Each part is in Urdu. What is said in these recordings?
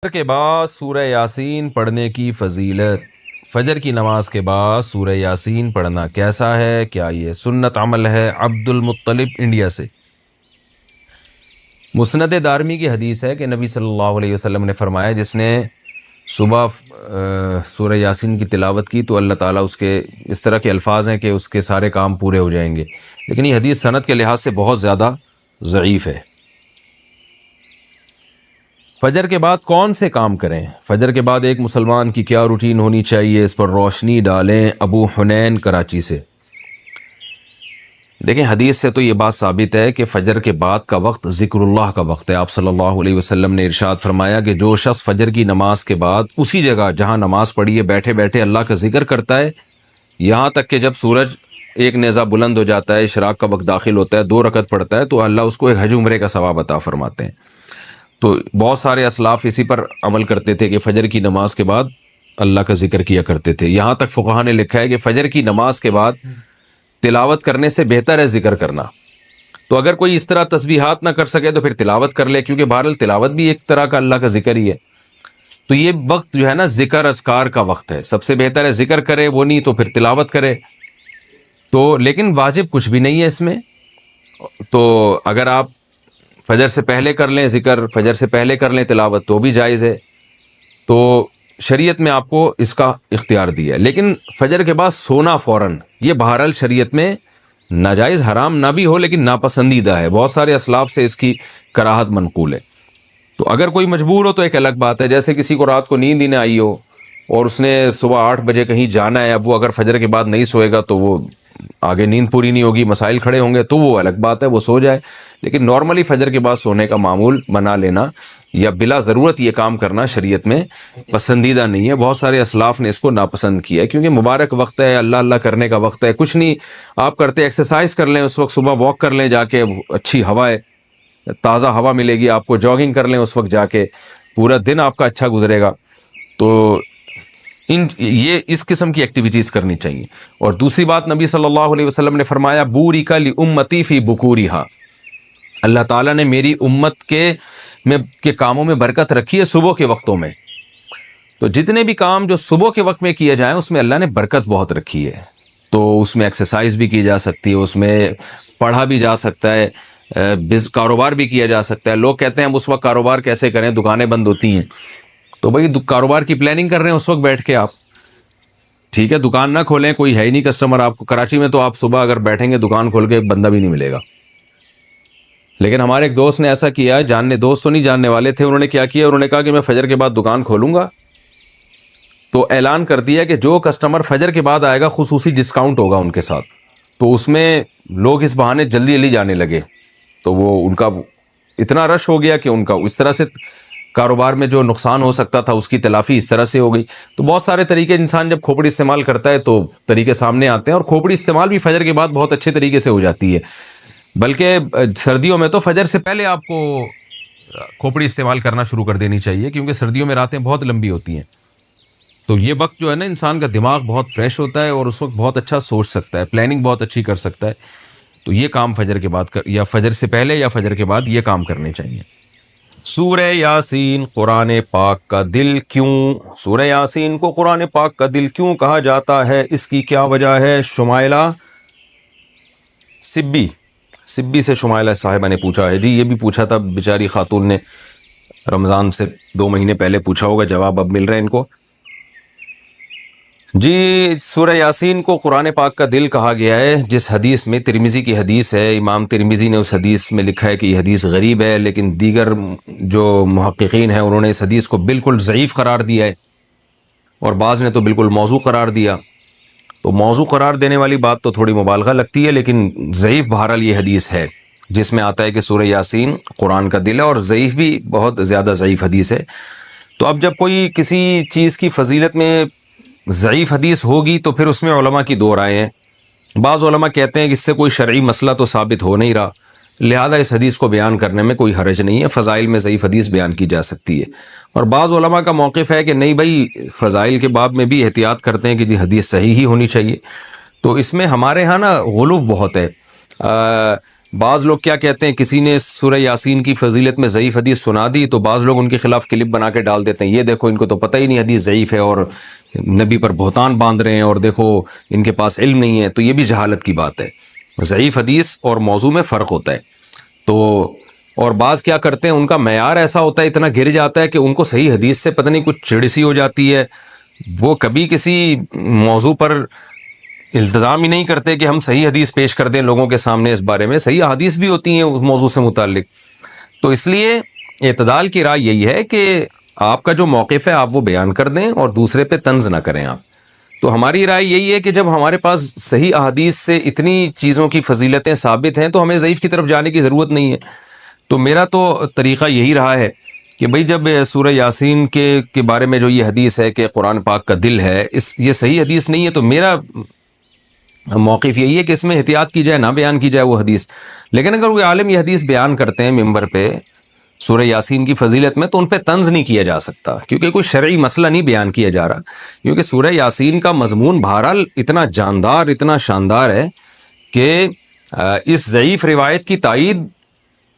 فجر کے بعد سورہ یاسین پڑھنے کی فضیلت۔ فجر کی نماز کے بعد سورہ یاسین پڑھنا کیسا ہے؟ کیا یہ سنت عمل ہے؟ عبد المطلب انڈیا سے۔ مسند دارمی کی حدیث ہے کہ نبی صلی اللہ علیہ وسلم نے فرمایا جس نے صبح سورہ یاسین کی تلاوت کی تو اللہ تعالیٰ اس کے اس طرح کے الفاظ ہیں کہ اس کے سارے کام پورے ہو جائیں گے، لیکن یہ حدیث سند کے لحاظ سے بہت زیادہ ضعیف ہے۔ فجر کے بعد کون سے کام کریں؟ فجر کے بعد ایک مسلمان کی کیا روٹین ہونی چاہیے، اس پر روشنی ڈالیں۔ ابو حنین کراچی سے۔ دیکھیں حدیث سے تو یہ بات ثابت ہے کہ فجر کے بعد کا وقت ذکر اللہ کا وقت ہے۔ آپ صلی اللہ علیہ وسلم نے ارشاد فرمایا کہ جو شخص فجر کی نماز کے بعد اسی جگہ جہاں نماز پڑھی ہے بیٹھے بیٹھے اللہ کا ذکر کرتا ہے یہاں تک کہ جب سورج ایک نیزہ بلند ہو جاتا ہے، اشراق کا وقت داخل ہوتا ہے، 2 رکعت پڑھتا ہے تو اللہ اس کو ایک حج عمرے کا ثواب عطا فرماتے ہیں۔ تو بہت سارے اسلاف اسی پر عمل کرتے تھے کہ فجر کی نماز کے بعد اللہ کا ذکر کیا کرتے تھے۔ یہاں تک فقہا نے لکھا ہے کہ فجر کی نماز کے بعد تلاوت کرنے سے بہتر ہے ذکر کرنا۔ تو اگر کوئی اس طرح تسبیحات نہ کر سکے تو پھر تلاوت کر لے، کیونکہ بہرحال تلاوت بھی ایک طرح کا اللہ کا ذکر ہی ہے۔ تو یہ وقت جو ہے نا ذکر اذکار کا وقت ہے، سب سے بہتر ہے ذکر کرے، وہ نہیں تو پھر تلاوت کرے۔ تو لیکن واجب کچھ بھی نہیں ہے اس میں۔ تو اگر آپ فجر سے پہلے کر لیں ذکر، فجر سے پہلے کر لیں تلاوت تو بھی جائز ہے۔ تو شریعت میں آپ کو اس کا اختیار دیا ہے، لیکن فجر کے بعد سونا فوراً یہ بہرحال شریعت میں ناجائز حرام نہ بھی ہو لیکن ناپسندیدہ ہے۔ بہت سارے اسلاف سے اس کی کراہت منقول ہے۔ تو اگر کوئی مجبور ہو تو ایک الگ بات ہے، جیسے کسی کو رات کو نیند ہی نہ آئی ہو اور اس نے صبح 8 بجے کہیں جانا ہے، اب وہ اگر فجر کے بعد نہیں سوئے گا تو وہ آگے نیند پوری نہیں ہوگی، مسائل کھڑے ہوں گے، تو وہ الگ بات ہے، وہ سو جائے۔ لیکن نارملی فجر کے بعد سونے کا معمول بنا لینا یا بلا ضرورت یہ کام کرنا شریعت میں پسندیدہ نہیں ہے۔ بہت سارے اسلاف نے اس کو ناپسند کیا ہے کیونکہ مبارک وقت ہے، اللہ اللہ کرنے کا وقت ہے۔ کچھ نہیں آپ کرتے، ایکسرسائز کر لیں اس وقت، صبح واک کر لیں جا کے، اچھی ہوا ہے، تازہ ہوا ملے گی آپ کو، جاگنگ کر لیں اس وقت جا کے، پورا دن آپ کا اچھا گزرے گا۔ تو یہ اس قسم کی ایکٹیویٹیز کرنی چاہیے۔ اور دوسری بات نبی صلی اللہ علیہ وسلم نے فرمایا بورک لامتی فی بکورہا، اللہ تعالیٰ نے میری امت کے کاموں میں برکت رکھی ہے صبح کے وقتوں میں۔ تو جتنے بھی کام جو صبح کے وقت میں کیے جائیں اس میں اللہ نے برکت بہت رکھی ہے۔ تو اس میں ایکسرسائز بھی کی جا سکتی ہے، اس میں پڑھا بھی جا سکتا ہے، کاروبار بھی کیا جا سکتا ہے۔ لوگ کہتے ہیں ہم اس وقت کاروبار کیسے کریں، دکانیں بند ہوتی ہیں۔ تو بھائی کاروبار کی پلاننگ کر رہے ہیں اس وقت بیٹھ کے آپ، ٹھیک ہے، دکان نہ کھولیں، کوئی ہے ہی نہیں کسٹمر آپ کو۔ کراچی میں تو آپ صبح اگر بیٹھیں گے دکان کھول کے ایک بندہ بھی نہیں ملے گا۔ لیکن ہمارے ایک دوست نے ایسا کیا، دوست تو نہیں جاننے والے تھے، انہوں نے کیا کیا، انہوں نے کہا کہ میں فجر کے بعد دکان کھولوں گا، تو اعلان کر دیا کہ جو کسٹمر فجر کے بعد آئے گا خصوصی ڈسکاؤنٹ ہوگا ان کے ساتھ۔ تو اس میں لوگ اس بہانے جلدی جلدی جانے لگے، تو وہ ان کا اتنا رش ہو گیا کہ ان کا اس طرح سے کاروبار میں جو نقصان ہو سکتا تھا اس کی تلافی اس طرح سے ہو گئی۔ تو بہت سارے طریقے، انسان جب کھوپڑی استعمال کرتا ہے تو طریقے سامنے آتے ہیں، اور کھوپڑی استعمال بھی فجر کے بعد بہت اچھے طریقے سے ہو جاتی ہے۔ بلکہ سردیوں میں تو فجر سے پہلے آپ کو کھوپڑی استعمال کرنا شروع کر دینی چاہیے، کیونکہ سردیوں میں راتیں بہت لمبی ہوتی ہیں۔ تو یہ وقت جو ہے نا انسان کا دماغ بہت فریش ہوتا ہے اور اس وقت بہت اچھا سوچ سکتا ہے، پلاننگ بہت اچھی کر سکتا ہے۔ تو یہ کام فجر کے بعد یا فجر سے پہلے یا فجر کے بعد یہ کام کرنے چاہیے۔ سورہ یاسین قرآن پاک کا دل کیوں؟ سورہ یاسین کو قرآن پاک کا دل کیوں کہا جاتا ہے، اس کی کیا وجہ ہے؟ شمائلہ سبی سے شمائلہ صاحبہ نے پوچھا ہے۔ جی یہ بھی پوچھا تھا بیچاری خاتون نے، رمضان سے 2 مہینے پہلے پوچھا ہوگا، جواب اب مل رہے ہیں ان کو۔ جی سورہ یاسین کو قرآن پاک کا دل کہا گیا ہے، جس حدیث میں، ترمذی کی حدیث ہے، امام ترمذی نے اس حدیث میں لکھا ہے کہ یہ حدیث غریب ہے، لیکن دیگر جو محققین ہیں انہوں نے اس حدیث کو بالکل ضعیف قرار دیا ہے، اور بعض نے تو بالکل موضوع قرار دیا۔ تو موضوع قرار دینے والی بات تو تھوڑی مبالغہ لگتی ہے، لیکن ضعیف بہرحال یہ حدیث ہے جس میں آتا ہے کہ سورہ یاسین قرآن کا دل ہے، اور ضعیف بھی بہت زیادہ ضعیف حدیث ہے۔ تو اب جب کوئی کسی چیز کی فضیلت میں ضعیف حدیث ہوگی تو پھر اس میں علماء کی 2 رائے ہیں۔ بعض علماء کہتے ہیں کہ اس سے کوئی شرعی مسئلہ تو ثابت ہو نہیں رہا، لہذا اس حدیث کو بیان کرنے میں کوئی حرج نہیں ہے، فضائل میں ضعیف حدیث بیان کی جا سکتی ہے۔ اور بعض علماء کا موقف ہے کہ نہیں بھائی، فضائل کے باب میں بھی احتیاط کرتے ہیں کہ جی حدیث صحیح ہی ہونی چاہیے۔ تو اس میں ہمارے ہاں نا غلو بہت ہے، بعض لوگ کیا کہتے ہیں، کسی نے سورہ یاسین کی فضیلت میں ضعیف حدیث سنا دی تو بعض لوگ ان کے خلاف کلپ بنا کے ڈال دیتے ہیں، یہ دیکھو ان کو تو پتہ ہی نہیں حدیث ضعیف ہے اور نبی پر بہتان باندھ رہے ہیں، اور دیکھو ان کے پاس علم نہیں ہے۔ تو یہ بھی جہالت کی بات ہے، ضعیف حدیث اور موضوع میں فرق ہوتا ہے۔ تو اور بعض کیا کرتے ہیں، ان کا معیار ایسا ہوتا ہے، اتنا گر جاتا ہے کہ ان کو صحیح حدیث سے پتہ نہیں کچھ چڑ سی ہو جاتی ہے، وہ کبھی کسی موضوع پر التزام ہی نہیں کرتے کہ ہم صحیح حدیث پیش کر دیں لوگوں کے سامنے۔ اس بارے میں صحیح حدیث بھی ہوتی ہیں اس موضوع سے متعلق۔ تو اس لیے اعتدال کی رائے یہی ہے کہ آپ کا جو موقف ہے آپ وہ بیان کر دیں اور دوسرے پہ طنز نہ کریں آپ۔ تو ہماری رائے یہی ہے کہ جب ہمارے پاس صحیح احادیث سے اتنی چیزوں کی فضیلتیں ثابت ہیں تو ہمیں ضعیف کی طرف جانے کی ضرورت نہیں ہے۔ تو میرا تو طریقہ یہی رہا ہے کہ بھئی جب سورہ یاسین کے بارے میں جو یہ حدیث ہے کہ قرآن پاک کا دل ہے، یہ صحیح حدیث نہیں ہے، تو میرا موقف یہی ہے کہ اس میں احتیاط کی جائے، نہ بیان کی جائے وہ حدیث۔ لیکن اگر کوئی عالم یہ حدیث بیان کرتے ہیں ممبر پہ سورہ یاسین کی فضیلت میں تو ان پہ طنز نہیں کیا جا سکتا، کیونکہ کوئی شرعی مسئلہ نہیں بیان کیا جا رہا، کیونکہ سورہ یاسین کا مضمون بہرحال اتنا جاندار، اتنا شاندار ہے کہ اس ضعیف روایت کی تائید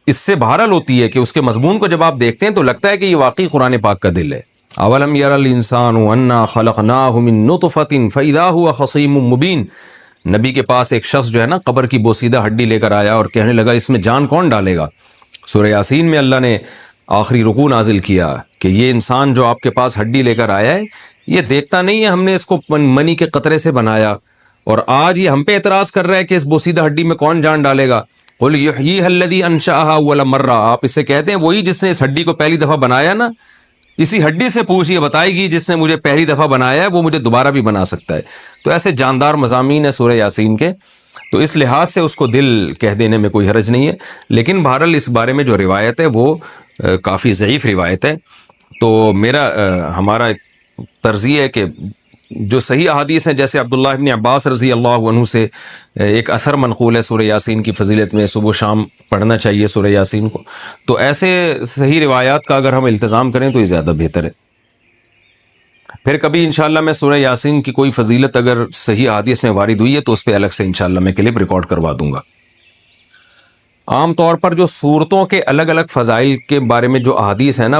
اس سے بہرحال ہوتی ہے کہ اس کے مضمون کو جب آپ دیکھتے ہیں تو لگتا ہے کہ یہ واقعی قرآن پاک کا دل ہے۔ اولم یر الانسان انا خلقناہ من نطفۃ فاذا هو خصیم مبین۔ نبی کے پاس ایک شخص جو ہے نا قبر کی بوسیدہ ہڈی لے کر آیا اور کہنے لگا اس میں جان کون ڈالے گا؟ سورہ یاسین میں اللہ نے آخری رکوع نازل کیا کہ یہ انسان جو آپ کے پاس ہڈی لے کر آیا ہے یہ دیکھتا نہیں ہے ہم نے اس کو منی کے قطرے سے بنایا، اور آج یہ ہم پہ اعتراض کر رہا ہے کہ اس بوسیدہ ہڈی میں کون جان ڈالے گا؟ قل یحییھا الذی انشأھا اول مرہ۔ آپ اس سے کہتے ہیں وہی جس نے اس ہڈی کو پہلی دفعہ بنایا نا، اسی ہڈی سے پوچھئے، بتائے گی جس نے مجھے پہلی دفعہ بنایا ہے وہ مجھے دوبارہ بھی بنا سکتا ہے۔ تو ایسے جاندار مضامین ہیں سورہ یاسین کے، تو اس لحاظ سے اس کو دل کہہ دینے میں کوئی حرج نہیں ہے، لیکن بہرحال اس بارے میں جو روایت ہے وہ کافی ضعیف روایت ہے۔ تو ہمارا طرز یہ ہے کہ جو صحیح احادیث ہیں، جیسے عبداللہ ابن عباس رضی اللہ عنہ سے ایک اثر منقول ہے سورہ یاسین کی فضیلت میں، صبح و شام پڑھنا چاہیے سورہ یاسین کو، تو ایسے صحیح روایات کا اگر ہم التزام کریں تو یہ زیادہ بہتر ہے۔ پھر کبھی انشاءاللہ میں سورہ یاسین کی کوئی فضیلت اگر صحیح احادیث میں وارد ہوئی ہے تو اس پہ الگ سے انشاءاللہ میں کلپ ریکارڈ کروا دوں گا۔ عام طور پر جو صورتوں کے الگ الگ فضائل کے بارے میں جو احادیث ہیں نا